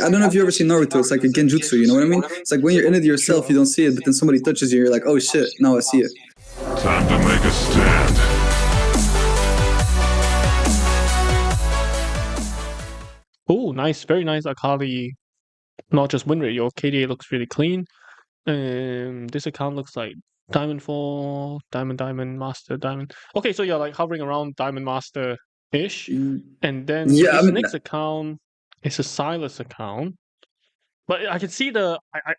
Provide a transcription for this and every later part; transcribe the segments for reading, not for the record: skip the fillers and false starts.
I don't know if you ever seen Naruto. It's like a genjutsu. You know what I mean? It's like when you're in it yourself, you don't see it, but then somebody touches you, you're like, oh shit, now I see it. Time to make a stand. Oh, nice, very nice Akali. Not just win rate, your KDA looks really clean. This account looks like Diamond 4, Diamond, Master, Diamond. Okay, so you're like hovering around Diamond Master-ish. And then Yeah, his I mean, next account is a Sylas account. But I can see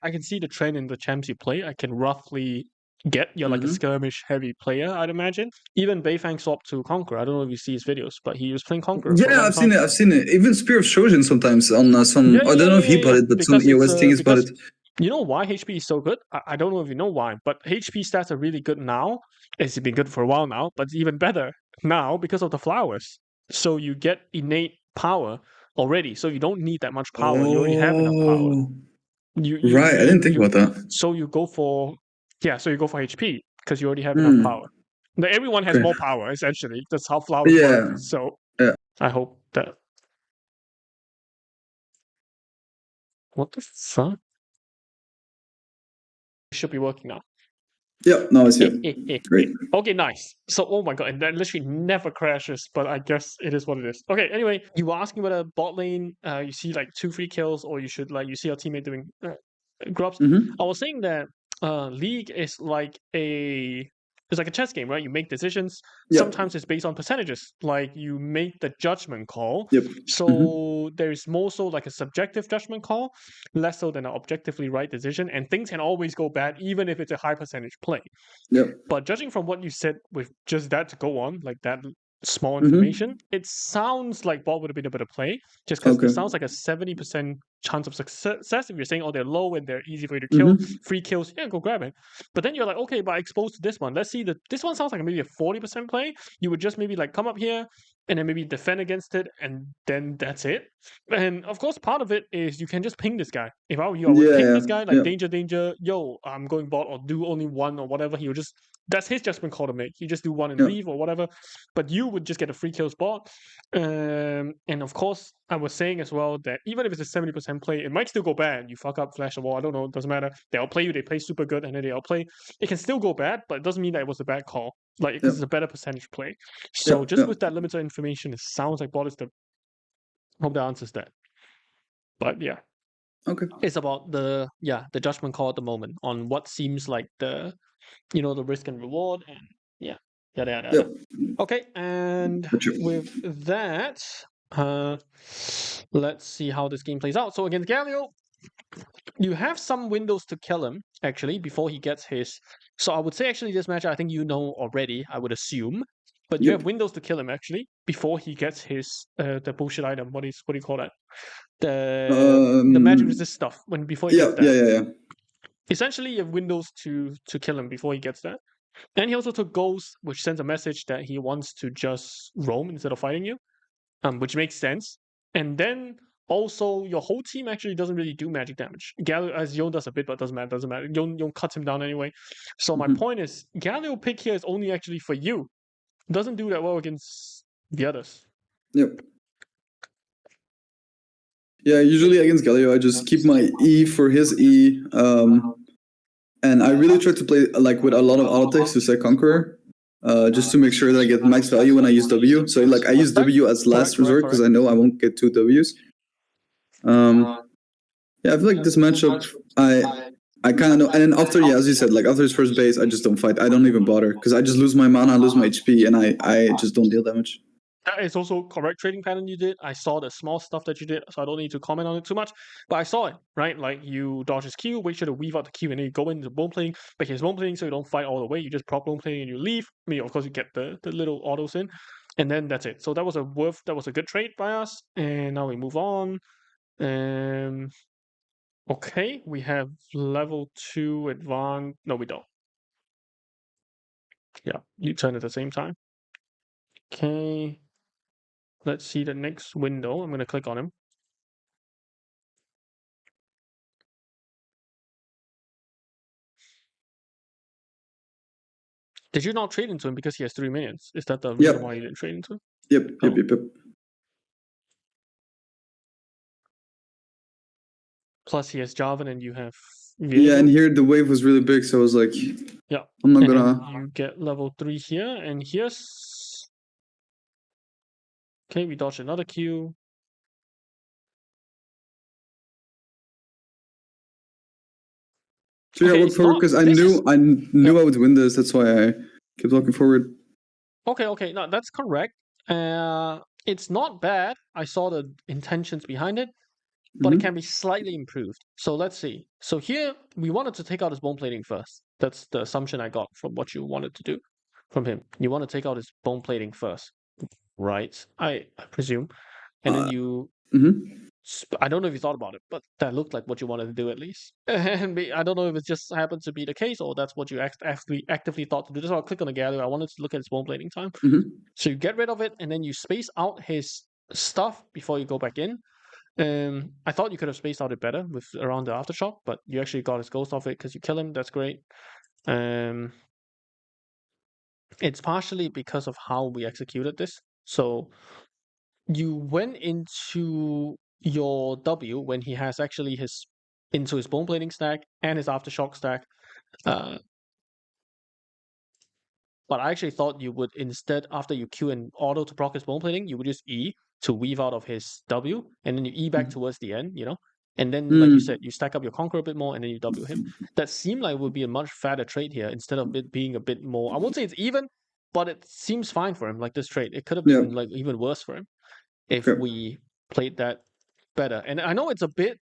I can see the trend in the champs you play. I can roughly get you're like a skirmish heavy player, I'd imagine. Even Beifang swapped to Conqueror. I don't know if you see his videos, but he was playing Conqueror. For a yeah, long I've time. seen it. Even Spear of Shojin sometimes on some. I don't know if he bought it, but some EOS things bought it. You know why HP is so good? I don't know if you know why, but HP stats are really good now. It's been good for a while now, but it's even better now because of the flowers. So you get innate power already, so you don't need that much power. You already have enough power. Right, I didn't think about that. So you go for HP because you already have enough power. Now, everyone has more power essentially. That's how flowers work. So I hope that. What the fuck? Should be working now. Yeah, now it's here. Great. Okay, nice. So, oh my god, and that literally never crashes, but I guess it is what it is. Okay, anyway, you were asking whether bot lane, you see like 2 free kills, or you should like you see your teammate doing grubs. I was saying that League is like it's like a chess game, right? You make decisions. Sometimes it's based on percentages. Like you make the judgment call. So there's more so like a subjective judgment call, less so than an objectively right decision. And things can always go bad, even if it's a high percentage play. But judging from what you said with just that to go on, like that small information, it sounds like bot would have been a better play, just because it sounds like a 70% chance of success. If you're saying, oh, they're low and they're easy for you to kill, free kills, yeah, go grab it. But then you're like, okay, but I exposed to this one. Let's see, this one sounds like maybe a 40% play. You would just maybe like come up here and then maybe defend against it, and then that's it. And of course, part of it is you can just ping this guy. If I were you, I would ping this guy, like danger, yo, I'm going bot, or do only one or whatever. He would just, that's his judgment call to make. You just do one and leave or whatever. But you would just get a free kill spot. And of course, I was saying as well that even if it's a 70% play, it might still go bad. You fuck up, flash a wall, I don't know, it doesn't matter. They outplay you, they play super good, and then they outplay. It can still go bad, but it doesn't mean that it was a bad call. Like, because it's a better percentage play. So just with that limited information, it sounds like bot is the... Hope that answers that. But yeah. Okay. It's about the judgment call at the moment on what seems like the risk and reward, and yada. Okay, and with that, let's see how this game plays out. So against Galio, you have some windows to kill him actually before he gets his. So I would say actually this match I think you know already. I would assume, but you have windows to kill him actually before he gets his the bullshit item. What do you call that? The magic resist stuff before he gets that. Yeah. Essentially, you have windows to kill him before he gets that. And he also took Ghost, which sends a message that he wants to just roam instead of fighting you, which makes sense. And then also, your whole team actually doesn't really do magic damage. Galio, as Yon does a bit, but doesn't matter. Yon cuts him down anyway. So my point is, Galio pick here is only actually for you. Doesn't do that well against the others. Yeah, usually against Galio, I just keep my E for his E. And I really try to play like with a lot of auto attacks to say Conqueror, just to make sure that I get max value when I use W. So like I use W as last resort because I know I won't get 2 Ws. Yeah, I feel like this matchup, I kind of know. And then after, as you said, like after his first base, I just don't fight. I don't even bother because I just lose my mana, I lose my HP, and I just don't deal damage. That is also correct trading pattern you did. I saw the small stuff that you did, so I don't need to comment on it too much. But I saw it, right? Like you dodge his Q, wait sure to weave out the Q, and then you go into bone playing, but he's bone playing, so you don't fight all the way. You just prop bone playing and you leave. I mean, of course, you get the little autos in, and then that's it. So that was a good trade by us. And now we move on. Okay, we have level 2 advanced. No, we don't. Yeah, you turn at the same time. Okay. Let's see the next window. I'm going to click on him. Did you not trade into him because he has 3 minions? Is that the reason why you didn't trade into him? Yep. Plus he has Jarvan and you have Yeah, and Viego. here the wave was really big, so I was like, Yeah. I'm not And then gonna. you get level 3 here, and here's... Okay, we dodge another Q. So yeah, I Okay, walked it's forward not... because I This knew is... I knew Yep. I would win this. That's why I kept walking forward. Okay, no, that's correct. It's not bad. I saw the intentions behind it, but it can Hmm. be slightly improved. So let's see. So here, we wanted to take out his bone plating first. That's the assumption I got from what you wanted to do from him. You want to take out his bone plating first, right? I presume. And then you... Hmm. I don't know if you thought about it, but that looked like what you wanted to do at least. And I don't know if it just happened to be the case or that's what you actively thought to do. So I'll click on the Galio. I wanted to look at his bone plating time. Hmm. So you get rid of it and then you space out his stuff before you go back in. I thought you could have spaced out it better with around the aftershock, but you actually got his ghost off it because you kill him. That's great. It's partially because of how we executed this. So you went into your W when he has actually into his bone plating stack and his aftershock stack. Uh, but I actually thought you would instead, after you Q and auto to proc his bone plating, you would just E to weave out of his W, and then you E back towards the end, And then, like you said, you stack up your Conqueror a bit more, and then you W him. That seemed like it would be a much fatter trade here instead of it being a bit more. I won't say it's even, but it seems fine for him. Like this trade, it could have Yeah. been like even worse for him if Okay. we played that better. And I know it's a bit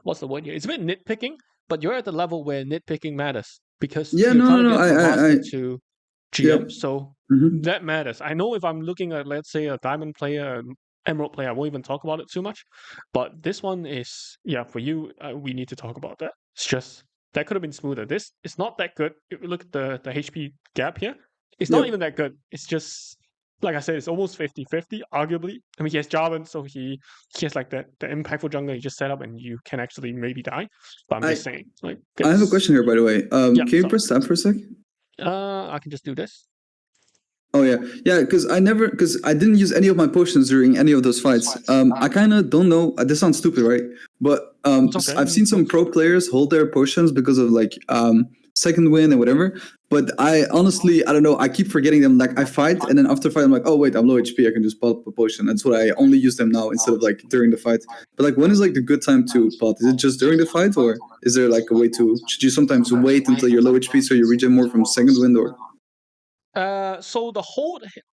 what's the word here? It's a bit nitpicking, but you're at the level where nitpicking matters because Yeah. you're No. trying to No. No. get from I. master to Yep. GM, so Hmm. that matters. I know if I'm looking at, let's say, a diamond player, an emerald player, I won't even talk about it too much. But this one is, yeah, for you, we need to talk about that. It's just that could have been smoother. This is not that good. If you look at the HP gap here, it's not Yep. even that good. It's just like I said, it's almost 50-50, arguably. I mean, he has Jarvan, so he has like the impactful jungle you just set up, and you can actually maybe die. But I'm I. just saying, like, I have a it's... question here, by the way. Yeah, Can you sorry. press tab for a sec? I can just do this. Oh yeah, yeah. Because I didn't use any of my potions during any of those fights. I kind of don't know. This sounds stupid, right? But It's okay. I've seen some pro players hold their potions because of like second win and whatever. But I honestly, I don't know. I keep forgetting them. Like I fight, and then after fight, I'm like, oh wait, I'm low HP. I can just pop a potion. That's what I only use them now instead of like during the fight. But like, when is like the good time to pot? Is it just during the fight, or is there like a way to? Should you sometimes wait until you're low HP so you regen more from second wind, or? So the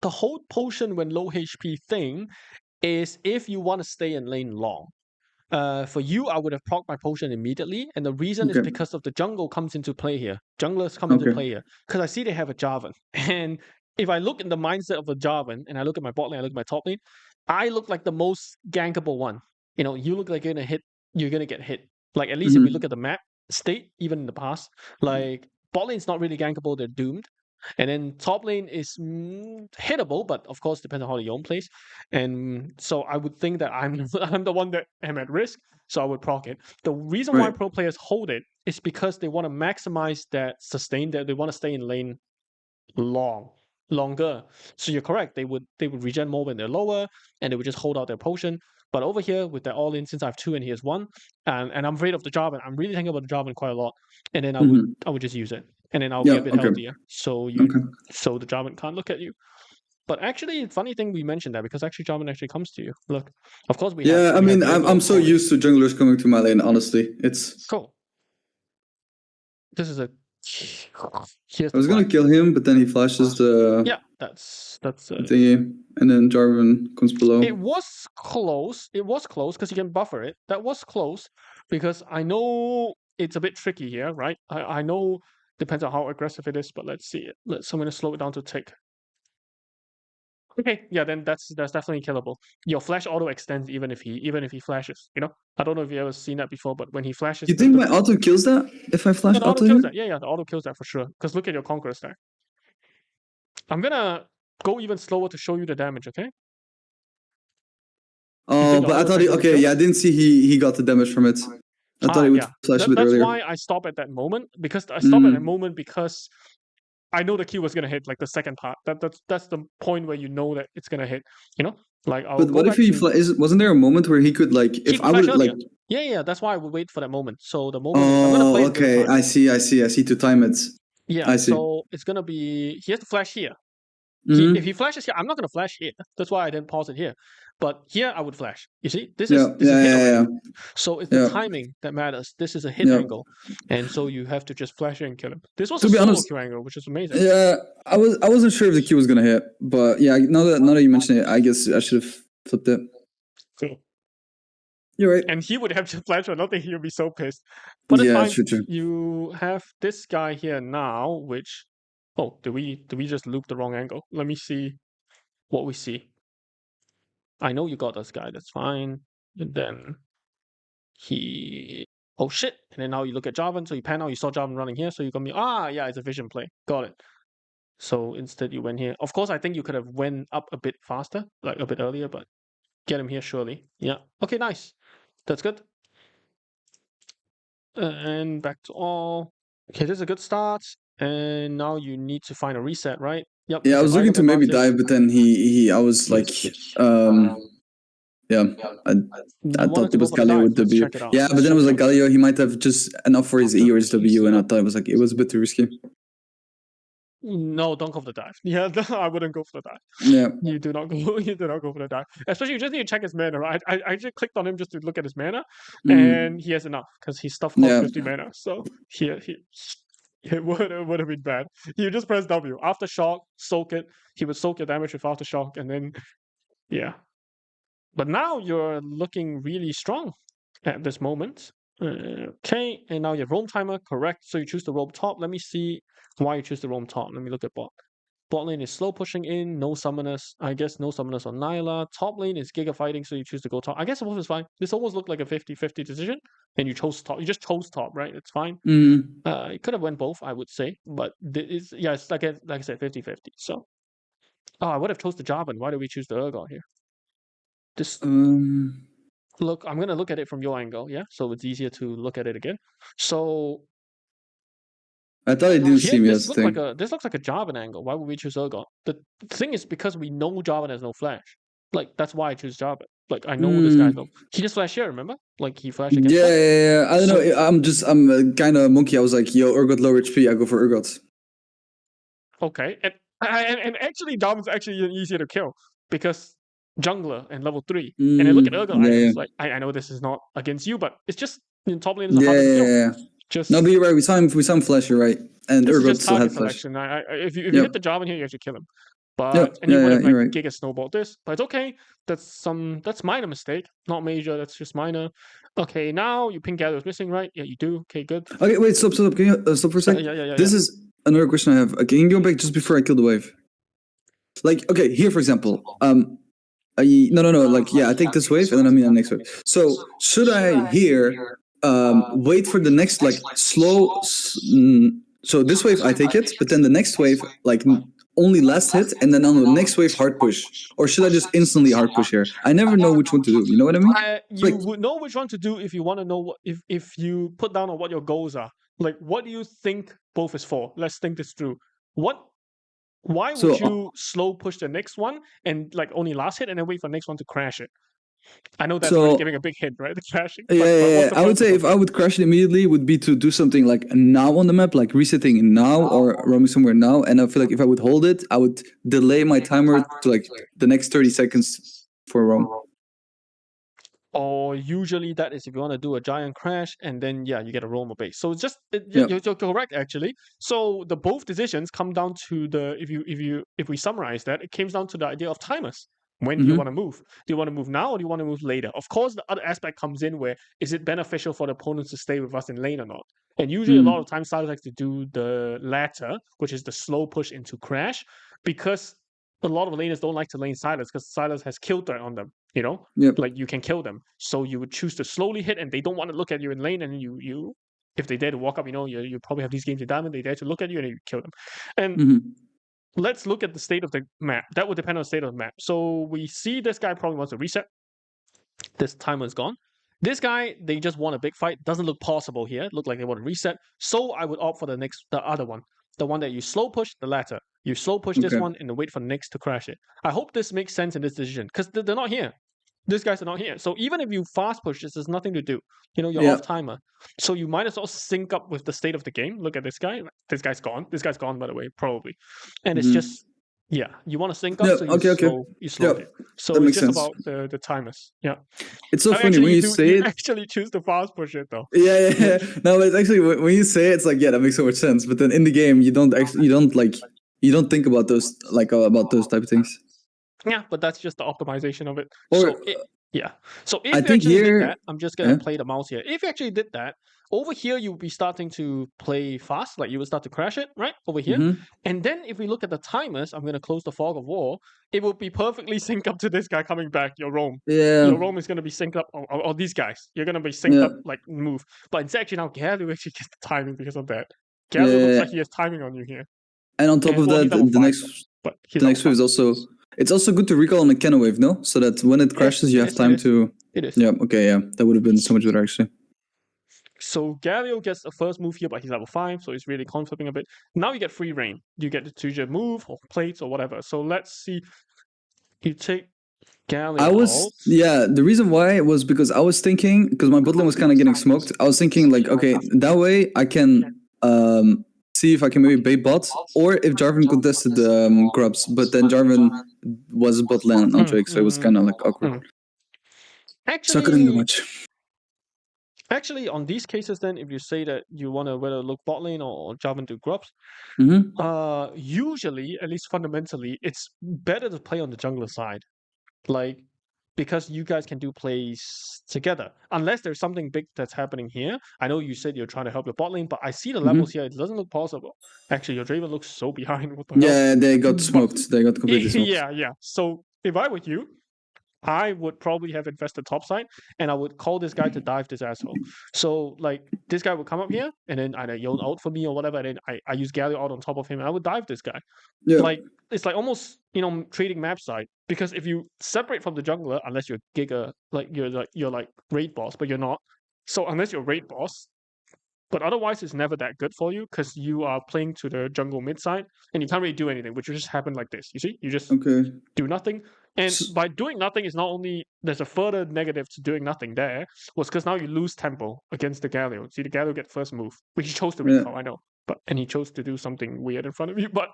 hold potion when low HP thing is if you want to stay in lane long. For you, I would have proc my potion immediately, and the reason is Okay. because of the jungle comes into play here. Junglers come into Okay. play here because I see they have a Jarvan, and if I look in the mindset of a Jarvan, and I look at my bot lane, I look at my top lane, I look like the most gankable one. You look like you're gonna get hit. Like at least if we look Hmm. at the map state, even in the past, like bot lane's not really gankable; they're doomed. And then top lane is hittable, but of course depends on how the Yone plays. And so I would think that I'm I'm the one that am at risk, so I would proc it. The reason why Right. pro players hold it is because they want to maximize that sustain, that they want to stay in lane longer. So you're correct. They would regen more when they're lower, and they would just hold out their potion. But over here with their all in, since I have two and he has one, and I'm afraid of the Jarvan. I'm really thinking about the Jarvan quite a lot, and then Hmm. I would just use it, and then I'll be Yeah. a bit Okay. healthier. Okay. So the Jarvan can't look at you. But actually, funny thing we mentioned that because actually Jarvan actually comes to you. Look, of course Yeah. I we have mean, I'm Viego so holding. used to junglers coming to my lane. Honestly, it's. Cool. This is a here's I the was gonna flag. kill him, but then he flashes the Yeah, that's thingy, and then Jarvan comes below. It was close. It was close because you can buffer it. That was close because I know it's a bit tricky here, right? I know depends on how aggressive it is, but let's see it. I'm gonna slow it down to tick. Okay, yeah, then that's definitely killable. Your flash auto extends even if he flashes. I don't know if you ever seen that before, but when he flashes, You think my auto kills that if I flash yeah, the auto auto kills here? that. Yeah, the auto kills that for sure. Because look at your conqueror stack. I'm gonna go even slower to show you the damage. Okay? You Oh, think the but I auto thought attack he. doesn't Okay, kill yeah, I that? didn't see he got the damage from it. I thought he would Yeah. flash a bit That's earlier. why I stop at that moment because I stop at that Mm, moment because I know the Q was gonna hit like the second part. That's the point where you know that it's gonna hit. You know. Like I'll But go what if back he to wasn't there a moment where he could like he if could I flash would like earlier. Yeah. That's why I would wait for that moment. So the moment I'm gonna play oh it in real okay, time. I see to time it. Yeah. I see. So it's gonna be he has to flash here. If he Mm-hmm. flashes here, I'm not gonna flash here. That's why I didn't pause it here. But here I would flash. You see, this Yeah, is hit yeah. already. So it's the Yeah. timing that matters. This is a hit Yeah. angle, and so you have to just flash it and kill him. This was a To be solo honest, kill angle, which is amazing. yeah, I wasn't sure if the Q was gonna hit, but yeah, now that you mention it, I guess I should have flipped it. Cool. You're right. And he would have to flash, or nothing. He would be so pissed. But it's Yeah, fine. true. You have this guy here now, which did we just loop the wrong angle? Let me see what we see. I know you got this guy. That's fine. And then oh shit. And then now you look at Jarvan. So you pan out. You saw Jarvan running here. So you're gonna be yeah, it's a vision play. Got it. So instead you went here. Of course, I think you could have went up a bit faster, like a bit earlier, but get him here surely. Yeah. Okay, nice. That's good. And back to all. Okay, this is a good start. And now you need to find a reset, right? Yep. Yeah, I It's was a looking volume to maybe advantage. dive, but then I was like, yeah, I You I wanted thought to it go was for the Galio dive. with Let's W. check it out. Yeah, but then it was like Galio. He might have just enough for his E or his W, and I thought it was a bit too risky. No, don't go for the dive. Yeah, I wouldn't go for the dive. Yeah. You do not go. You do not go for the dive. Especially, you just need to check his mana. Right? I just clicked on him just to look at his mana, and he has enough because his stuff costs Yeah. 50 mana. So he it would have been bad. You just press W. Aftershock, soak it. He would soak your damage with aftershock, and then yeah. But now you're looking really strong at this moment. Okay, and now you have roam timer, correct. So you choose the roam top. Let me see why you choose the roam top. Let me look at bot. Bot lane is slow pushing in, no summoners. I guess no summoners on Nyla. Top lane is giga fighting, so you choose to go top. I guess both is fine. This almost looked like a 50-50 decision, and you chose top. You just chose top, right? It's fine. You could have went both, I would say, but it's like I said, 50-50. So, I would have chose the Jarvan. Why do we choose the Urgot here? This look, I'm gonna look at it from your angle, yeah. So it's easier to look at it again. So I thought it didn't see me as this a looks thing. like a Jarvan angle. Why would we choose Urgot? The thing is because we know Jarvan has no flash. Like that's why I choose Jarvan. Like I know this guy's no. He just flashed here, remember? Like he flashed against that. Yeah. I don't know. I'm kind of monkey. I was like, yo, Urgot low HP. I go for Urgot. Okay, and actually, Jarvan's actually easier to kill because jungler and level 3. And I look at Urgot items. Like I know this is not against you, but it's just top lane is harder to kill. Yeah. Just No, but you're right. We saw him flash, you're right. And this is Urgot just still had target flash. selection. If you hit the Jarvan here, you have to kill him. But Yeah, you would have like you're right. giga snowballed this. But it's okay. That's minor mistake, not major. That's just minor. Okay, now you ping Galio is missing, right? Yeah, you do. Okay, good. Okay, wait, stop. Can you stop for a second? Yeah. This is another question I have. Can you go back just before I kill the wave? Like, okay, here for example, no. Like, yeah, I take this wave and then I'm in the next wave. So should I here wait for the next like slow? So this wave I take it, but then the next wave like only last hit, and then on the next wave hard push, or should I just instantly hard push here? I never know which one to do. You know what I mean? You would know which one to do if you want to know what if you put down on what your goals are. Like, what do you think both is for? Let's think this through. Why would you slow push the next one and like only last hit and then wait for the next one to crash it? I know that's already giving a big hint, right? The crashing. Yeah. I would say if I would crash it immediately, would be to do something like now on the map, like resetting now or roaming somewhere now. And I feel like if I would hold it, I would delay my timer to like the next 30 seconds for a roam. Or usually that is if you want to do a giant crash and then you get a roamer base. So it's just you're correct actually. So the both decisions come down to the if we summarize that, it comes down to the idea of timers. When do you want to move? Do you want to move now or do you want to move later? Of course, the other aspect comes in where is it beneficial for the opponents to stay with us in lane or not? And usually a lot of times Sylas likes to do the latter, which is the slow push into crash, because a lot of laners don't like to lane Sylas because Sylas has kill threat on them. You know, like you can kill them. So you would choose to slowly hit, and they don't want to look at you in lane. And you if they dare to walk up, you probably have these games in diamond. They dare to look at you, and you kill them. And let's look at the state of the map. That would depend on the state of the map. So we see this guy probably wants to reset. This timer is gone. This guy, they just want a big fight. Doesn't look possible here. Look like they want to reset. So I would opt for the other one. The one that you slow push, the latter. You slow push this Okay. one and then wait for the next to crash it. I hope this makes sense in this decision because they're not here. These guys are not here. So even if you fast push this, there's nothing to do. You're Yeah. off timer. So you might as well sync up with the state of the game. Look at this guy. This guy's gone. This guy's gone, by the way, probably. And it's just, you want to sync up, Yeah. so you Okay. slow Yeah. it. So That it's makes just sense. about the timers. Yeah. It's so funny Actually, when you say you it. actually choose to fast push it though. Yeah. No, but it's actually when you say it, it's like, yeah, that makes so much sense. But then in the game, you don't think about those type of things. Yeah, but that's just the optimization of it. Or So if I you think actually here- did that, I'm just gonna play the mouse here. If you actually did that, over here you'll be starting to play fast, like you would start to crash it, right? Over here. Mhm. And then if we look at the timers, I'm gonna close the fog of war, it will be perfectly synced up to this guy coming back, your roam. Yeah. Your roam is gonna be synced up or these guys. You're gonna be synced up like move. But it's actually now Galio actually gets the timing because of that. Galio looks like he has timing on you here. And on top of well, that, he's level the five, next But he's the level next wave five. is also it's also good to recall on the cannon wave, no? So that when it crashes, you have Yes, time it is. to. It is. Yeah. Okay. Yeah. That would have been so much better actually. So Galio gets the first move here, but he's level 5, so he's really conflicting a bit. Now you get free reign. You get to choose your move or plates or whatever. So let's see. You take Galio out. The reason why was because I was thinking, because my bot lane was kind of getting smoked, I was thinking like, okay, that way I can see if I can maybe bait bot, or if Jarvan contested the grubs, but then Jarvan was bot lane on Drake, so it was kind of like awkward. So I couldn't do much. Actually, on these cases, then, if you say that you want to whether look bot lane or Jarvan do grubs, usually, at least fundamentally, it's better to play on the jungler side. Like, because you guys can do plays together. Unless there's something big that's happening here. I know you said you're trying to help your bot lane, but I see the levels here. It doesn't look possible. Actually, your Draven looks so behind. What the hell? Yeah, they got smoked. They got completely smoked. Yeah. So if I were you, I would probably have invested topside, and I would call this guy to dive this asshole. So like this guy would come up here, and then either Yon out for me or whatever, and then I use Galio out on top of him, and I would dive this guy. Yeah. Like it's like almost trading map side, because if you separate from the jungler, unless you're Giga, like you're like raid boss, but you're not. So unless you're raid boss, but otherwise it's never that good for you because you are playing to the jungle mid side and you can't really do anything, which will just happen like this. You see, you just do nothing. And by doing nothing, is not only there's a further negative to doing nothing there, was because now you lose tempo against the Galio. See, the Galio get first move, which he chose to recall, I know, and he chose to do something weird in front of you. But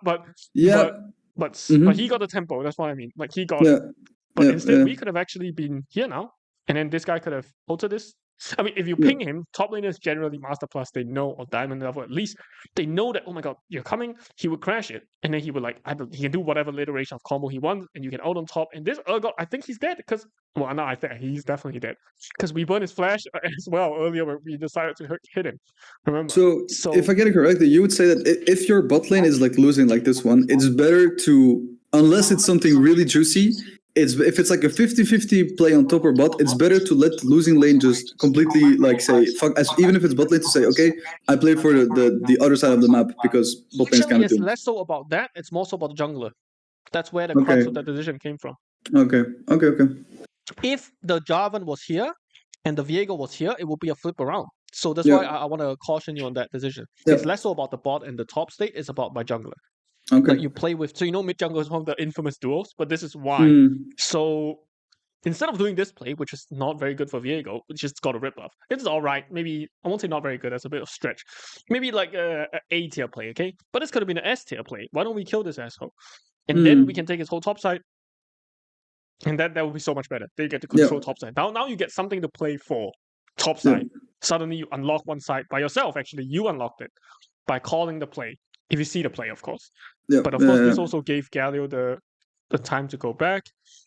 he got the tempo. That's what I mean. Like he got it. But instead, we could have actually been here now, and then this guy could have altered this. I mean, if you ping him, top laners generally Master Plus, they know, or Diamond level at least, they know that, oh my god, you're coming, he would crash it. And then he would he can do whatever iteration of combo he wants, and you can out on top. And this Urgot, I think he's dead, because, well, no, I think he's definitely dead. Because we burned his flash as well earlier when we decided to hit him. Remember? So if I get it correctly, you would say that if your bot lane is like losing like this one, it's better to, unless it's something really juicy, if it's like a 50-50 play on top or bot, it's better to let losing lane just completely like say fuck, even if it's bot lane, to say, okay, I play for the other side of the map because bot lane is kind of doomed. It's less so about that, it's more so about the jungler. That's where the crux of that decision came from. Okay. If the Jarvan was here and the Viego was here, it would be a flip around. So that's why I want to caution you on that decision. It's less so about the bot and the top state, it's about my jungler. That you play with. So mid jungle is one of the infamous duos, but this is why. So instead of doing this play, which is not very good for Viego, which just got a rip off. It's all right. Maybe I won't say not very good. That's a bit of stretch. Maybe like a A tier play, okay? But this could have been an S tier play. Why don't we kill this asshole? And then we can take his whole top side. And that would be so much better. They get to control top side. Now you get something to play for top side. Suddenly you unlock one side by yourself. Actually, you unlocked it by calling the play. If you see the play, of course. But of course, this also gave Galio the time to go back,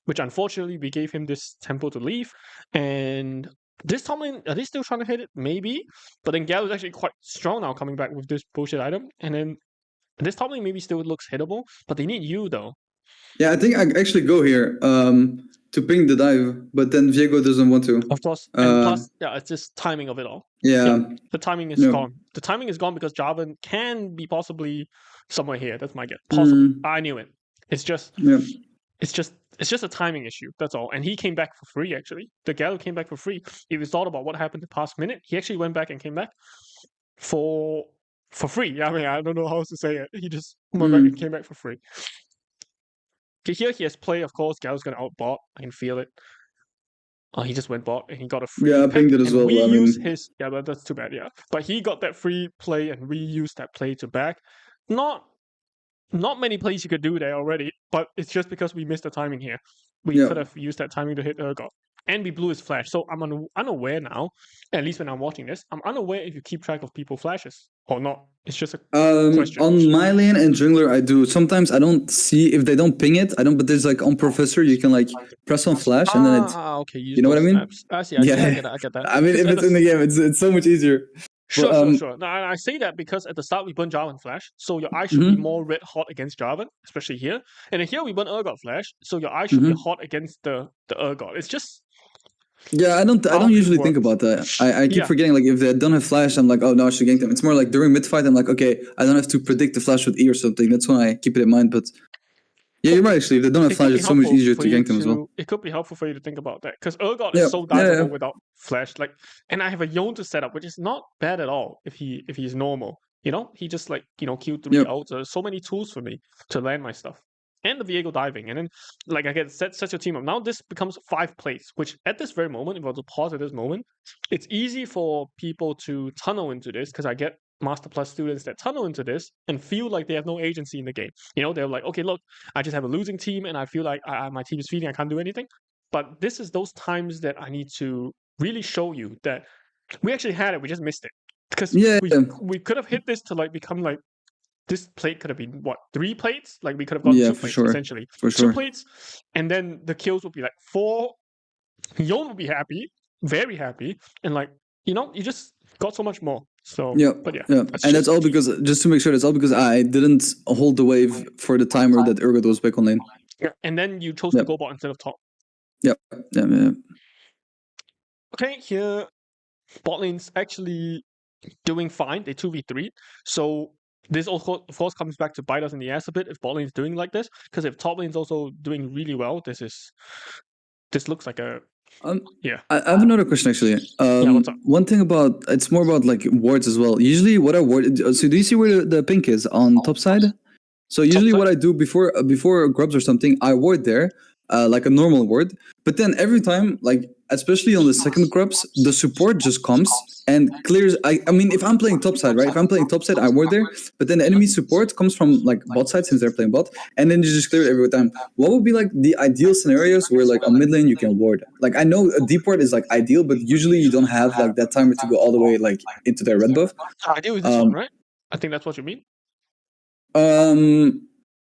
which unfortunately we gave him this tempo to leave. And this top lane, are they still trying to hit it? Maybe. But then Galio's actually quite strong now coming back with this bullshit item. And then this top lane maybe still looks hittable, but they need you though. Yeah, I think I actually go here to ping the dive, but then Viego doesn't want to. Of course. And plus, it's just timing of it all. Yeah. The timing is gone. The timing is gone because Jarvan can be possibly somewhere here. That's my guess. Possibly. I knew it. It's just it's just a timing issue. That's all. And he came back for free, actually. The Galio came back for free. If you thought about what happened the past minute, he actually went back and came back for for free. I mean, I don't know how else to say it. He just went back and came back for free. Okay, here he has play, of course. Galio's gonna outbot. I can feel it. Oh, he just went bot and he got a free Yeah, I pick, pinged it as and well. we I use mean, his but that's too bad, yeah. But he got that free play and we used that play to back. Not many plays you could do there already, but it's just because we missed the timing here. We yeah. could have used that timing to hit Urgot. And we blew his flash. So I'm unaware now, at least when I'm watching this, I'm unaware if you keep track of people's flashes or not. It's just a question. On my lane and jungler, I do. Sometimes I don't see if they don't ping it. I don't. But there's like on professor, you can like press on flash and then it. Okay, You know what I mean? I see, Yeah. I get that. I mean, if it's in the game, it's so much easier. Sure, But, sure. No, I say that because at the start we burn Jarvan Flash, so your eye should be mhm, more red hot against Jarvan, especially here. And then here we burn Urgot Flash, so your eye should be mhm. hot against the Urgot. It's just Yeah, I don't how it usually think works. about that. I keep Yeah. forgetting like if they don't have flash, I'm like, oh no, I should gank them. It's more like during mid fight, I'm like, okay, I don't have to predict the flash with E or something. That's when I keep it in mind. But yeah, you're right. Actually, if they don't have It could flash, be it's so much helpful easier for to you gank them as well. to. It could be helpful for you to think about that because Urgot Yeah, is so yeah, diveable yeah. without Flash. Like, and I have a Yone to set up, which is not bad at all if he's normal. You know, he just like Q3 Yep. ults. There's so many tools for me to land my stuff. And the Viego diving, and then like I get set your team up. Now this becomes 5 plays, which at this very moment, if I was to pause at this moment, it's easy for people to tunnel into this because I get Master Plus students that tunnel into this and feel like they have no agency in the game. You know, they're like, okay, look, I just have a losing team and I feel like my team is feeding, I can't do anything. But this is those times that I need to really show you that we actually had it, we just missed it. Because Yeah, yeah, we could have hit this to like become like this plate could have been what 3 plates? Like we could have gotten yeah, 2 for plates sure, essentially. for 2 sure. plates, and then the kills would be like 4. Yon would be happy, very happy, and like you just got so much more. So Yeah, but yeah, yeah, that's and that's just all because just to make sure, that's all because I didn't hold the wave for the timer that Urgot was back on lane. yeah. And then you chose to Yep, go bot instead of top. yep, yeah, yeah. Okay, here bot lane's actually doing fine. They 2v3. So this also, of course, comes back to bite us in the ass a bit if bot lane's doing like this. Because if top lane's also doing really well, this looks like a yeah. I have another question actually. Yeah, what's up? One thing about it's more about like wards as well. Usually, what are wards? So do you see where the pink is on top side? So usually, side? what I do before grubs or something, I ward there, like a normal ward. But then every time, like especially on the second grubs, the support just comes and clears. I mean, if I'm playing top side, right? If I'm playing top side, I ward there. But then the enemy support comes from like bot side since they're playing bot, and then you just clear it every time. What would be like the ideal scenarios where like on mid lane you can ward? Like I know a deep ward is like ideal, but usually you don't have like that timer to go all the way like into their red buff. I deal with this one, right? I think that's what you mean.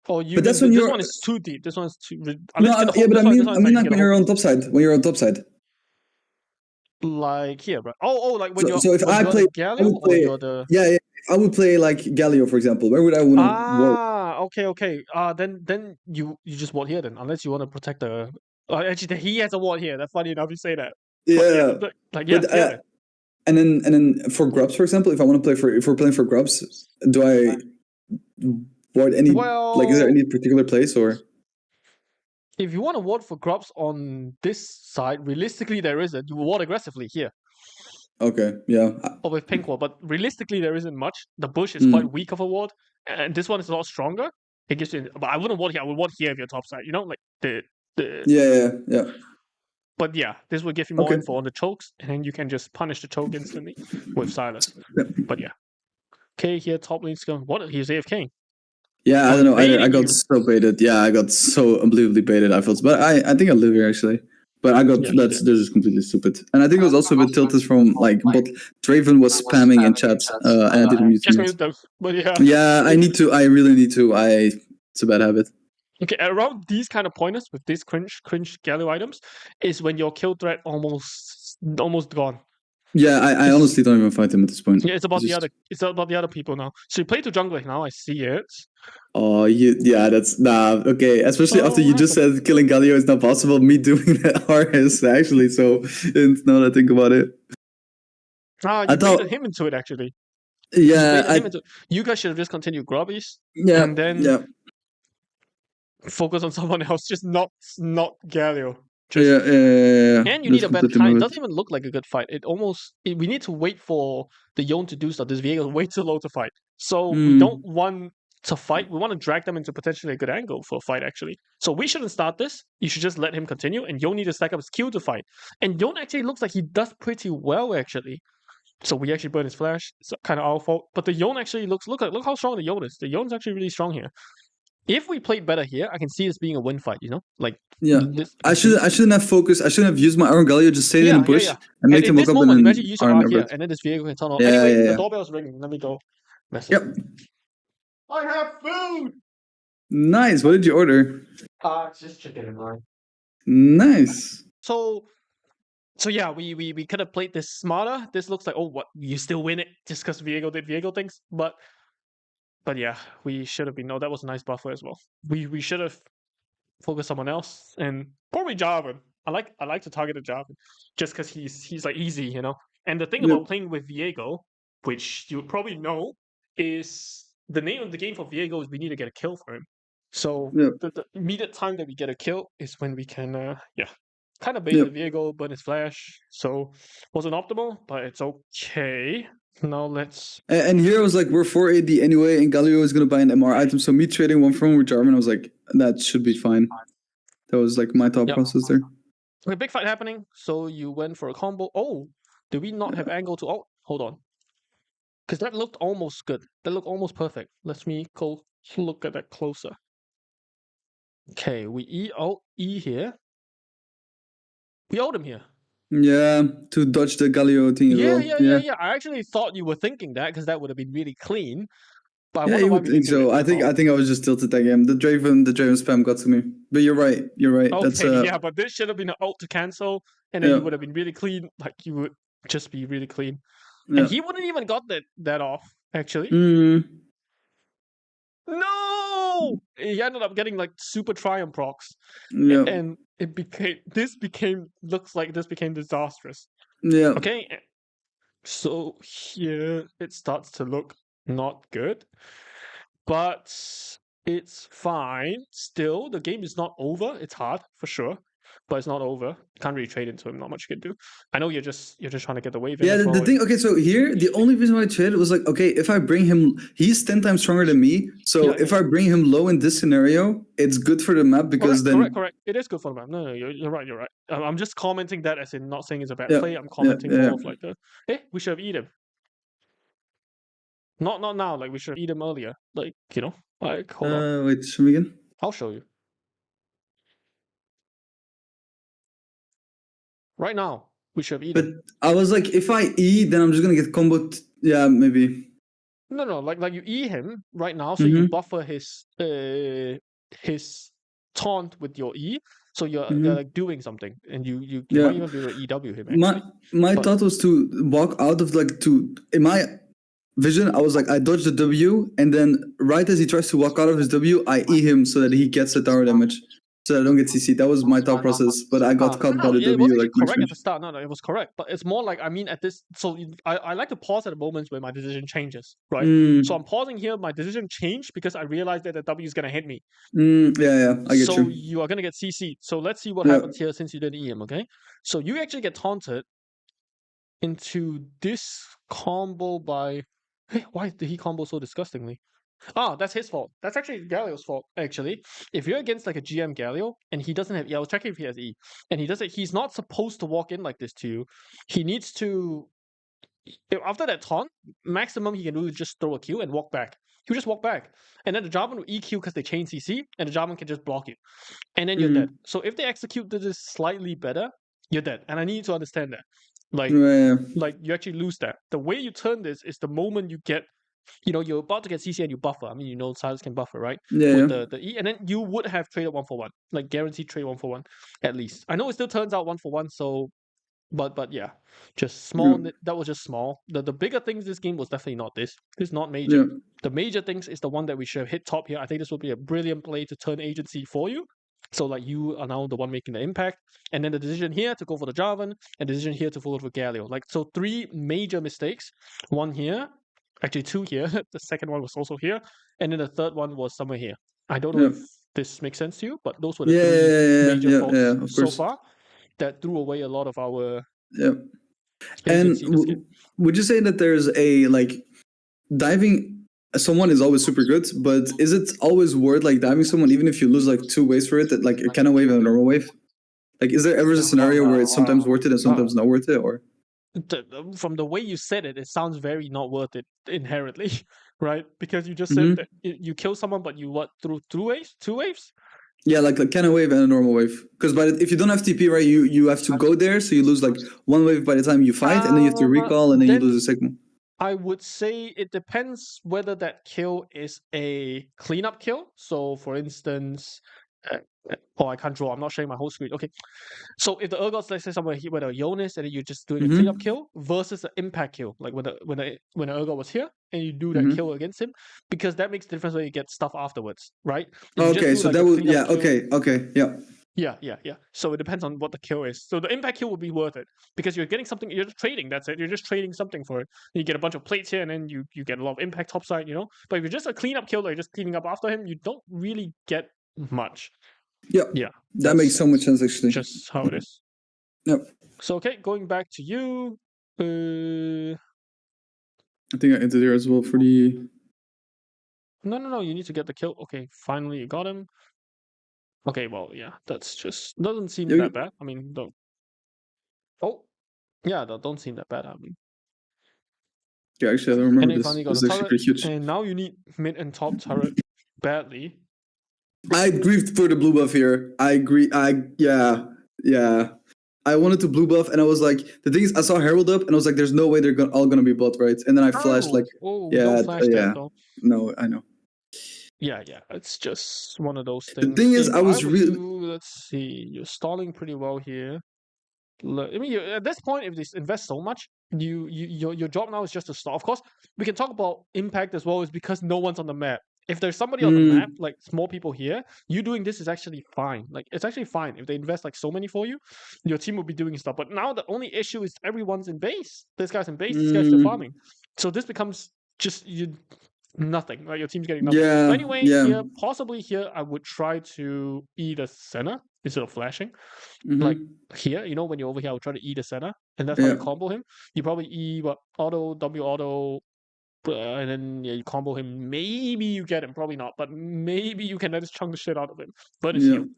Or you But mean that's when this you're one is too deep. This one is too. no, yeah, but I mean like when you're on top side. When you're on top side. Like here, right? Oh, like when you're So if when I you're play, the I Galio would or play. you're the Yeah, I would play like Galio, for example. Where would I want to ward? okay. Then you just ward here then, unless you want to protect the. Actually, he has a ward here. That's funny enough you say that. But Yeah, like but here then. and then for grubs, for example, if I want to play if we're playing for grubs, do I ward any like is there Well, any particular place or? if you want to ward for grubs on this side, realistically there isn't. You ward aggressively here. Okay, yeah. Or with pink ward, but realistically there isn't much. The bush is Mm, quite weak of a ward, and this one is a lot stronger. It gives you, but I wouldn't ward here. I would ward here if you're top side. You know, like the. yeah. But yeah, this will give you more Okay. info on the chokes, and then you can just punish the choke instantly with Sylas. Yeah. But yeah, okay, here top lane's going. What? He's AFK. Yeah, I Oh, don't know. I baiting got you. so baited. Yeah, I got so unbelievably baited. I felt, but I think I live here actually. But I got Yeah, you that's just completely stupid. And I think it was also a bit tilted from like, but Draven was spamming in chat, and I didn't mute Just him. mute those. But yeah. Yeah, I need to. I really need to. It's a bad habit. Okay, around these kind of pointers with these cringe Galio items is when your kill threat almost gone. Yeah, I honestly don't even fight him at this point. Yeah, it's about the other people now. So you play to jungler now. I see it. Oh, yeah, that's okay. Especially after Oh, you just said killing Galio is not possible. Me doing that is actually so. Now that I think about it, you baited him into it actually. Yeah, You guys should have just continued grubbies. Yeah, and then yeah. focus on someone else. Just not Galio. Yeah. And you need a better time. It doesn't even look like a good fight. We need to wait for the Yone to do stuff. This Viego is way too low to fight. So we don't want to fight. We want to drag them into potentially a good angle for a fight, actually. So we shouldn't start this. You should just let him continue, and Yon need to stack up his Q to fight. And Yon actually looks like he does pretty well, actually. So we actually burn his flash. It's kind of our fault. But the Yon actually look how strong the Yon is. The Yon's actually really strong here. If we played better here, I can see this being a win fight, Like I shouldn't have focused. I shouldn't have used my Iron Galio, just stayed in the bush and make him look up and then imagine use your Iron arc here, Everett. and then this vehicle can turn on. Yeah, Anyway, yeah. the doorbell's ringing. Let me go. Yep. I have food! Nice. What did you order? It's just chicken and rice. Nice. So yeah, we could have played this smarter. This looks like, oh, what, you still win it just because Viego did Viego things. But yeah, we should have been. No, that was a nice buffer as well. We should have focused someone else, and probably Jarvan. I like to target a Jarvan just because he's like easy, And the thing about playing with Viego, which you probably know, is the name of the game for Viego is we need to get a kill for him. So the immediate time that we get a kill is when we can kind of bait the Viego, burn his flash. So wasn't optimal, but it's okay. Now let's. And here I was like, we're 4 AD anyway, and Galio is gonna buy an MR item. So me trading one from with Jarvan, I was like, that should be fine. That was like my thought process there. Okay, big fight happening. So you went for a combo. Oh, did we not have angle to ult? Hold on. Because that looked almost good. That looked almost perfect. Let me go look at that closer. Okay, we ult E here. We ult him here. Yeah, to dodge the Galio thing as well. Yeah. I actually thought you were thinking that because that would have been really clean. But I would think so. I think I was just tilted that game. The Draven spam got to me. But you're right. Okay, That's but this should have been an ult to cancel, and then you would have been really clean. Like you would just be really clean. And he wouldn't even got that off, actually. No! He ended up getting like super triumph procs. And it became disastrous. Yeah. Okay. So here it starts to look not good. But it's fine. Still, the game is not over. It's hard for sure, but it's not over. Can't really trade into him. Not much you can do. I know you're just trying to get the wave in. Yeah, the thing. Okay, so here the only reason why I traded was like, okay, if I bring him, he's 10 times stronger than me. So if I bring him low in this scenario, it's good for the map because correct. It is good for the map. No, you're right. You're right. I'm just commenting that as in not saying it's a bad play. I'm commenting more of like we should have eaten him. Not now. Like we should eat him earlier. Like like hold on. Wait, show me again. I'll show you. Right now, we should have eaten. But I was like, if I E, then I'm just gonna get comboed. Yeah, maybe. No. Like you E him right now, so you buffer his taunt with your E. So you're like doing something, and you might even be able to EW him. Actually. My thought was to walk out of in my vision, I was like, I dodge the W, and then right as he tries to walk out of his W, I E him so that he gets the tower damage, so that I don't get CC. That was my thought process, but I got caught by the W. It wasn't correct at the start. No, it was correct, but it's more like at this. So I like to pause at the moments where my decision changes, right? So I'm pausing here. My decision changed because I realized that the W is gonna hit me. Yeah, I get you. So you are gonna get CC. So let's see what happens here since you didn't E him. Okay, so you actually get taunted into this combo by. Hey, why did he combo so disgustingly? That's his fault. That's actually Galio's fault, actually. If you're against like a GM Galio and he doesn't have I was checking if he has E, and he's not supposed to walk in like this to you. He needs to after that taunt, maximum he can do is just throw a Q and walk back. He'll just walk back. And then the Jarvan will EQ because they chain CC, and the Jarvan can just block you. And then you're dead. So if they execute this slightly better, you're dead. And I need you to understand that. Like you actually lose that. The way you turn this is the moment you get, you're about to get CC and you buffer. I mean, Sylas can buffer, right? With the E, and then you would have traded 1-for-1, like guaranteed trade 1-for-1 at least. I know it still turns out 1-for-1, so, but yeah, just small. That was just small. The bigger things this game was definitely not this. This is not major. The major things is the one that we should have hit top here. I think this would be a brilliant play to turn agency for you. So like you are now the one making the impact, and then the decision here to go for the Jarvan, and the decision here to go for Galio. Like so, 3 major mistakes. One here, actually 2 here. The second one was also here, and then the third one was somewhere here. I don't know if this makes sense to you, but those were the 3 major faults so far that threw away a lot of our. And would you say that there's a diving someone is always super good, but is it always worth like diving someone even if you lose like 2 waves for it, like a cannon wave and a normal wave? Like, is there ever a scenario where it's sometimes worth it and sometimes not worth it, or? From the way you said it, it sounds very not worth it inherently, right? Because you just said Mhm. that you kill someone, but you what through 2 waves, 2 waves? Yeah, like cannon wave and a normal wave. Because if you don't have TP, right, you have to go there, so you lose like 1 wave by the time you fight, and then you have to recall, and then you lose a second one. I would say it depends whether that kill is a cleanup kill. So, for instance, oh, I can't draw. I'm not showing my whole screen. Okay, so if the Urgots, let's say somewhere here where the Yone is, and then you're just doing a cleanup Mm-hmm. kill versus an impact kill, like when the Urgot was here and you do that Mm-hmm. kill against him, because that makes the difference when you get stuff afterwards, right? If you just Okay, do so like that a would cleanup kill, okay, yeah. yeah. So it depends on what the kill is. So the impact kill would be worth it because you're getting something. You're just trading. That's it. You're just trading something for it. You get a bunch of plates here, and then you get a lot of impact topside. But if you're just a cleanup kill, like just cleaning up after him, you don't really get much. Yeah, Yeah, that makes so much sense actually. just how it is. Yep. So okay, going back to you. I think I entered there as well for the. No. You need to get the kill. Okay, finally you got him. Okay, well, yeah, that's just doesn't seem Yeah, that bad. I mean, don't. Oh, yeah, that don't seem that bad. I mean, yeah, actually, I don't and remember then you this. finally got This a is actually turret, pretty huge. and now you need mid and top turret badly. I grieved for the blue buff here. I agree. Yeah. I wanted to blue buff, and I was like, the thing is, I saw Herald up, and I was like, there's no way they're all gonna be bot, right? And then I flashed like, Don't yeah, flash that though. no, I know. Yeah, it's just one of those The things. thing is, If I I was were really. you, let's see, you're stalling pretty well here. I mean, at this point, if they invest so much, your job now is just to stall. Of course, we can talk about impact as well, is because no one's on the map. If there's somebody on the map, like small people here, you doing this is actually fine. Like it's actually fine if they invest like so many for you, your team will be doing stuff. But now the only issue is everyone's in base. This guy's in base. This guy's still farming. So this becomes just nothing. Like your team's getting nothing. So anyway, here possibly here I would try to eat a center instead of flashing. Like here, when you're over here, I would try to E the center, and that's how you combo him. You probably E auto, W auto, and then you combo him. Maybe you get him, probably not, but maybe you can just chunk the shit out of him. But it's you.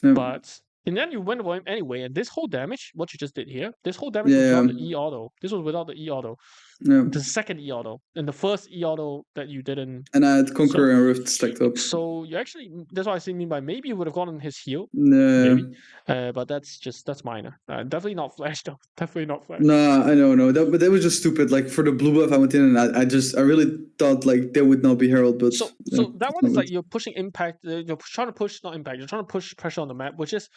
But and then you went for him anyway, and this whole damage, what you just did here, this whole damage was without the E auto. This was without the E auto. The second E auto, and the first E auto that you didn't. And I had Conqueror and Rift stacked up. So you actually, that's what I mean by maybe you would have gotten his heal. No. Maybe. But that's minor. Definitely not flash though. Definitely not flash. Nah, I know, no. But that was just stupid. Like for the blue buff, I went in and I really thought like there would not be Herald, but So that one is like you're pushing impact. You're trying to push not impact. You're trying to push pressure on the map, which is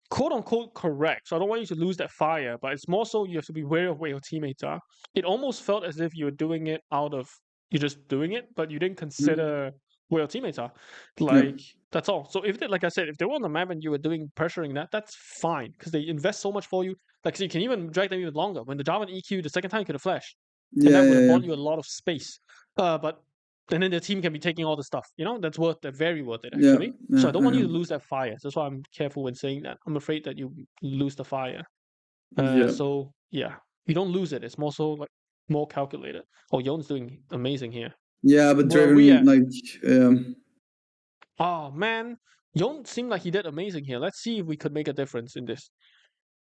quote unquote correct. So I don't want you to lose that fire, but it's more so you have to be wary of where your teammates are. It almost felt as if you were doing it out of you're just doing it, but you didn't consider where your teammates are. Like that's all. So if they, like I said, if they were on the map and you were doing pressuring that, that's fine because they invest so much for you. Like so you can even drag them even longer. When the Jarvan EQ the second time you could have flashed. And that would have bought you a lot of space. But and then the team can be taking all the stuff. That's very worth it actually. So I don't want you to lose that fire. That's why I'm careful when saying that. I'm afraid that you lose the fire. So yeah, you don't lose it. It's more so like more calculated. Oh, Yone's doing amazing here. Yeah, but Draven like oh man, Yone seemed like he did amazing here. Let's see if we could make a difference in this.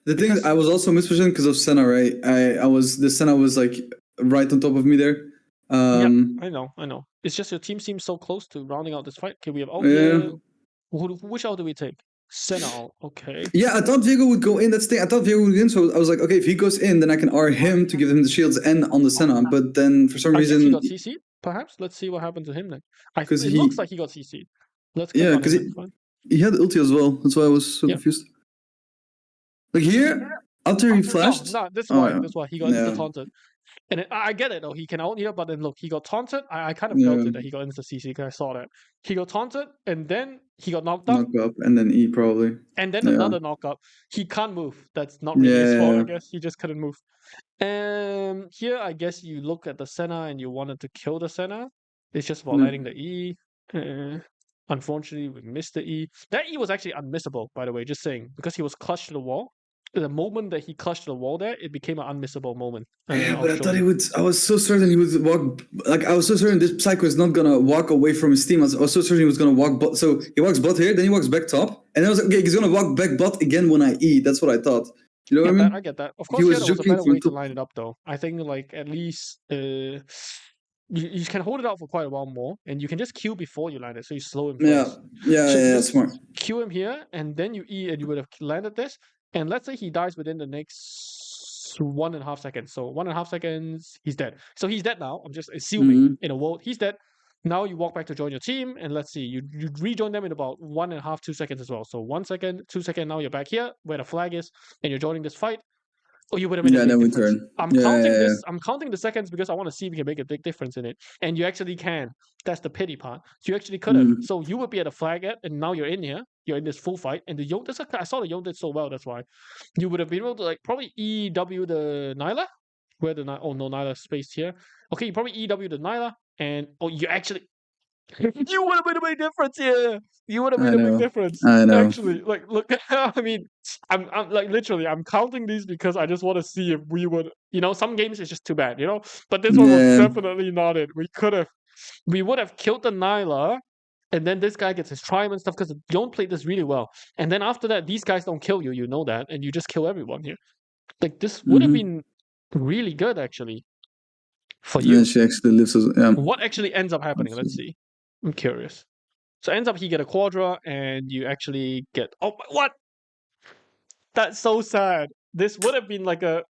The thing is, I was also mispositioned because of Senna, right? The Senna was like right on top of me there. Yeah, I know. It's just your team seems so close to rounding out this fight. Okay, we have which out do we take? Senna out. Okay. Yeah, I thought Viego would go in. That's the thing. I thought Viego would go in, so I was like, okay, if he goes in, then I can R him to give him the shields and on the Senna. But then for some reason, he got CC'd. Perhaps let's see what happened to him then. It looks like he got CC'd. Let's click on him. He had ulti as well. That's why I was so confused. Like here, after he flashed. That's why he got insta taunted. And I get it though. He can out here, but then look, he got taunted. I kind of felt it that he got insta CC because I saw that. He got taunted and then he got knocked up. And then E probably. And then another knock up. He can't move. That's not really his fault, I guess. He just couldn't move. Here I guess you look at the Senna and you wanted to kill the Senna. It's just about letting the E. Unfortunately, we missed the E. That E was actually unmissable, by the way, just saying, because he was clutched to the wall. the moment that he clutched the wall there, it became an unmissable moment. Yeah, I'll but I show thought he you. would. I was so certain he would walk. Like I was so certain this Psycho is not gonna walk away from his team. I was so certain he was gonna walk. But so he walks bot here, then he walks back top, and I was like, okay, he's gonna walk back bot again when I E. That's what I thought. You know what I mean? I get that. Of He course, yeah, was there was a juking better from way to top. line it up, though. I think, like, at least you can hold it out for quite a while more, and you can just Q before you land it, so you slow him Yeah, first. yeah, So yeah, you yeah, just smart. Q him here, and then you E, and you would have landed this. And let's say he dies within the next 1.5 seconds. So 1.5 seconds, he's dead. So he's dead now. I'm just assuming Mm-hmm. in a world he's dead. Now you walk back to join your team, and let's see, you rejoin them in about 1.5, 2 seconds as well. So 1 second, 2 seconds, now you're back here where the flag is, and you're joining this fight. Or you would have made a Yeah, big then we difference. turn. I'm Yeah, counting yeah, yeah. this. I'm counting the seconds because I want to see if we can make a big difference in it. And you actually can. That's the pity part. You actually could have. Mm-hmm. So you would be at a flag at, and now you're in here. You're in this full fight, and the Yone. I saw the Yone did so well. That's why you would have been able to like probably EW the Nyla. Where the oh no Nyla spaced here. Okay, you probably EW the Nyla, and you actually you would have made a big difference here. You would have I made a big know. difference. I know. Actually, like, look. I mean, I'm like literally, I'm counting these because I just want to see if we would. Some games it's just too bad. But this one was Yeah. definitely not it. We would have killed the Nyla, and then this guy gets his triumph and stuff because Yon played this really well. And then after that, these guys don't kill you. You know that, and you just kill everyone here. Like this would have Mm-hmm. been really good actually for And then you. she actually lives as yeah. What actually ends up happening? Let's see. I'm curious. So ends up he get a quadra and you actually get what? That's so sad. This would have been like And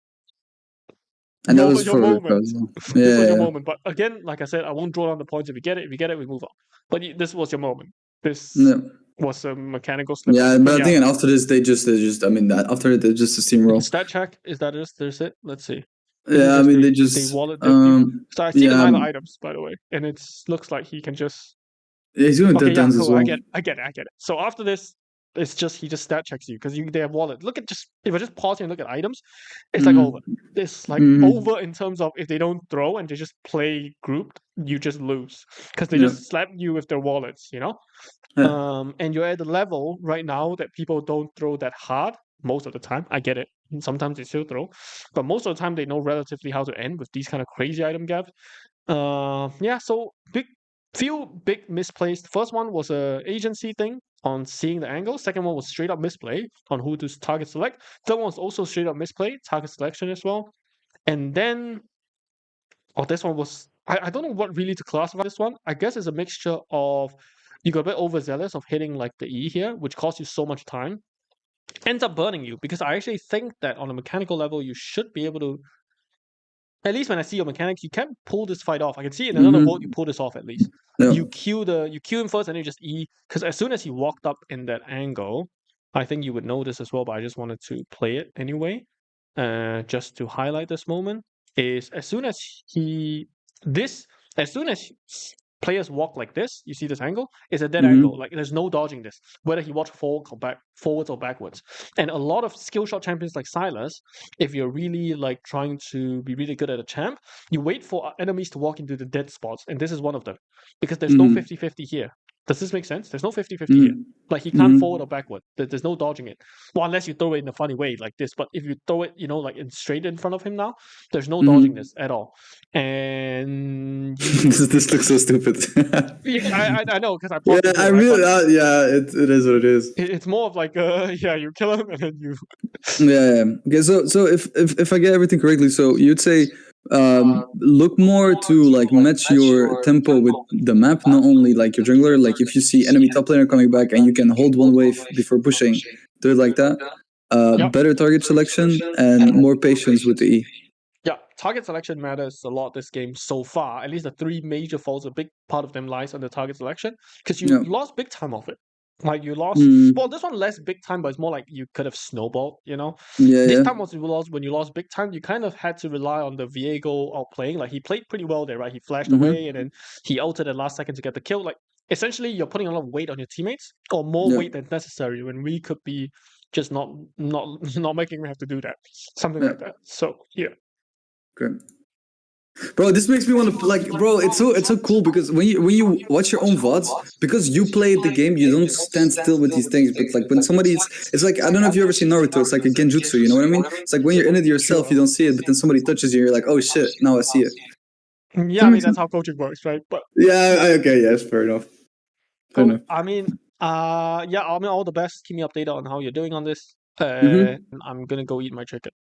that was your for moment. because This was your yeah, moment. But again, like I said, I won't draw down the points. If you get it, we move on. But this was your moment. This yeah. was a mechanical slip up. Yeah, But but I yeah, think and after this they just I mean that after it they just a steamroll. stat check, is that just there's it? Let's see. Is it Yeah, I just mean they they just wallet dipped you? So I see the yeah, Nyla items, by the way, and it looks like he can just he's doing okay, dead yeah, dance as cool. I well. get it. So after this, it's just he just stat checks you because they have wallet. Look at just if I just pause here and look at items, it's like over. Mm-hmm. It's like Mm-hmm. over in terms of if they don't throw and they just play grouped, you just lose because they Yeah. just slap you with their wallets. Yeah. And you're at a level right now that people don't throw that hard most of the time. I get it. Sometimes they still throw, but most of the time they know relatively how to end with these kind of crazy item gaps. Yeah, so few big misplays. The first one was a agency thing on seeing the angle. Second one was straight up misplay on who to target select. Third one was also straight up misplay, target selection as well. And then, this one was I don't know what really to classify this one. I guess it's a mixture of you got a bit overzealous of hitting like the E here, which costs you so much time. Ends up burning you because I actually think that on a mechanical level you should be able to at least when I see your mechanics, you can pull this fight off. I can see in another vote you Mm-hmm. pull this off at least. Yeah. You Q him first and then you just E because as soon as he walked up in that angle, I think you would know this as well, but I just wanted to play it anyway. Just to highlight this moment is as soon as players walk like this, you see this angle, it's a dead angle. Mm-hmm. Like there's no dodging this, whether he walks forwards or backwards. And a lot of skill shot champions like Sylas, if you're really like trying to be really good at a champ, you wait for enemies to walk into the dead spots, and this is one of them. Because there's no Mm-hmm. 50-50 here. Does this make sense? There's no 50-50 here. Mm-hmm. Like he can't forward Mm-hmm. or backward. There's no dodging it. Well, unless you throw it in a funny way like this. But if you throw it, like straight in front of him now, there's no dodging Mm-hmm. this at all. And this looks so stupid. yeah, I know because I Yeah, paused it I here, right? really But yeah, it is what it is. it's more of like yeah, you kill him and then you Yeah. Okay. So if I get everything correctly, so you'd say look more to like match your tempo with the map, not only like your jungler. Like if you see enemy top laner coming back and you can hold one wave before pushing, do it like that. Yep. Better target selection and more patience with the E. Yeah, target selection matters a lot this game so far. At least the three major faults, a big part of them lies on the target selection because you Yeah. lost big time of it. Like you lost, Mm. well, this one less big time, but it's more like you could have snowballed. Yeah. Big Yeah. time was when you lost big time, you kind of had to rely on the Viego outplaying. Like he played pretty well there, right? He flashed away and Mm-hmm. then he ulted at last second to get the kill. Like essentially, you're putting a lot of weight on your teammates, or more Yeah. weight than necessary when we could be just not not making me have to do that, something Yeah. like that. So yeah. Great. Bro, this makes me want to like, bro. It's so cool because when you watch your own VODs, because you play the game, you don't stand still with these things. But like when somebody, it's like I don't know if you ever seen Naruto. It's like a genjutsu. You know what I mean? It's like when you're in it yourself, you don't see it, but then somebody touches you, you're like, oh shit, now I see it. Yeah, I mean that's how coaching works, right? But yeah, okay, yes, fair enough. Fair cool. enough. I mean, yeah, I mean all the best. Keep me updated on how you're doing on this. Mhm. I'm gonna go eat my chicken.